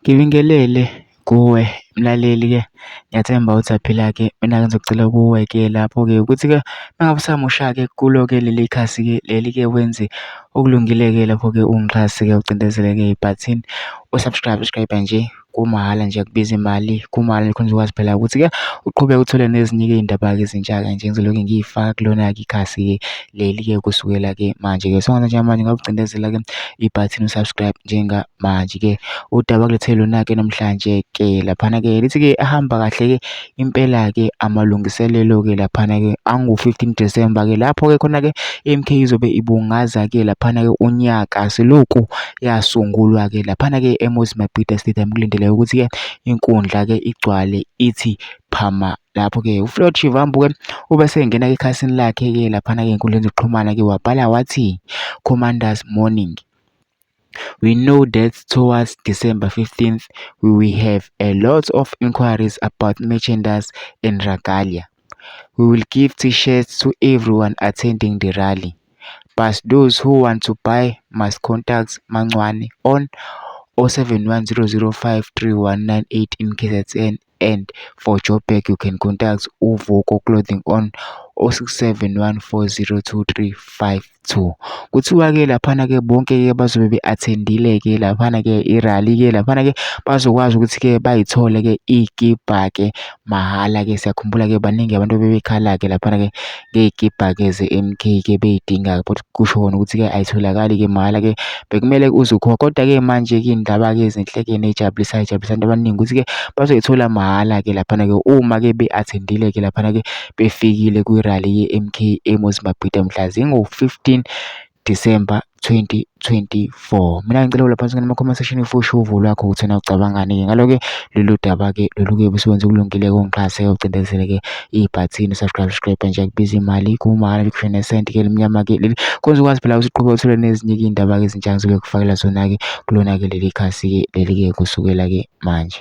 Ngibingelele kuwe mlaleli-ke, ngiyathemba uthaphila-ke. Mina-ke ngizocela kuwe-ke lapho-ke ukuthi-ke uma ngabe usamusha-ke kulo-ke leli khasi-ke leli-ke wenze okulungile-ke lapho-ke ungixhase-ke ucindezele-ke ibhathini usubscribe nje kumahhala nje, akubizi imali, kumahhala nje khona uzokwazi phela ukuthi-ke uqhubeke uthole nezinye-ke iy'ndaba-ke ezintsha kanje ngizoloku ngiy'faka kulona-ke ikhasi-ke leli-ke kusukela-ke manje-ke. So ngenza njengamanje ngabe ucindezela-ke ibhathini usubscribe njengamanje-ke. Udaba kulethele lona-ke namhlanje-ke laphana-ke lithi-ke ahamba kahle-ke impela-ke amalungiselelo-ke laphana-ke angu-15 December-ke lapho-ke khona-ke i-MK izobe ibungaza-ke laphana-ke unyaka selokhu yasungulwa-ke laphana-ke eMozambique Stadium. Kulindeleke ukuthi-ke inkundla-ke igcwale ithi phama. Lapho-ke uFloyd Shivambu-ke ube sengena-ke ekhasini lakhe-ke laphana-ke ey'nkundleni zokuxhumana-ke wabhala wathi, Commanders morning. We know that towards December 15th, we will have a lot of inquiries about merchandise and regalia. We will give t-shirts to everyone attending the rally, but those who want to buy must contact Mangwane on 0710053198 in KZN, and for Joburg you can contact Uvoko Clothing on 0671402352. Kuthiwa-ke laphana-ke bonke-ke bazobe be-attendile-ke laphana-ke irali-ke laphana-ke bazokwazi ukuthi-ke bayithole-ke iy'kibha-ke mahhala-ke. Siyakhumbula-ke baningi abantu bebekhala-ke laphana-ke ngey'kibha-ke ze-MK-ke bey'dinga-ke but kusho kona ukuthi-ke ayitholakali-ke mahhala-ke, bekumele uze ukhokhe. Kodwa-ke manje-ke iy'ndaba-ke ezinhle-ke neyijabulisayo abantu abaningi ukuthi-ke bazoyithola mahhala-ke laphana-ke uma-ke be-attendile-ke laphana-ke befikile kwirali ye-MK eMozambique mhla zingo-15 December 2024. Mina ngicela laphansi kuma-comment section ufushe uvo lwakho ukuthi wena ucabangani-ke ngalo-ke lolu daba-ke lolu-ke busewenze okulungile-ke ungixhase-ke ucindezele-ke ibhathini subscribe nje akubizi imali kumahhala bekushaya nesenti-ke limnyama-ke leli khona uzokwazi phela ukuthi uqhubeke uthole nezinye-ke iy'ndaba-ke ezintsha ngizobe kufakela zona-ke kulona-ke leli khasi-ke leli-ke kusukela-ke manje.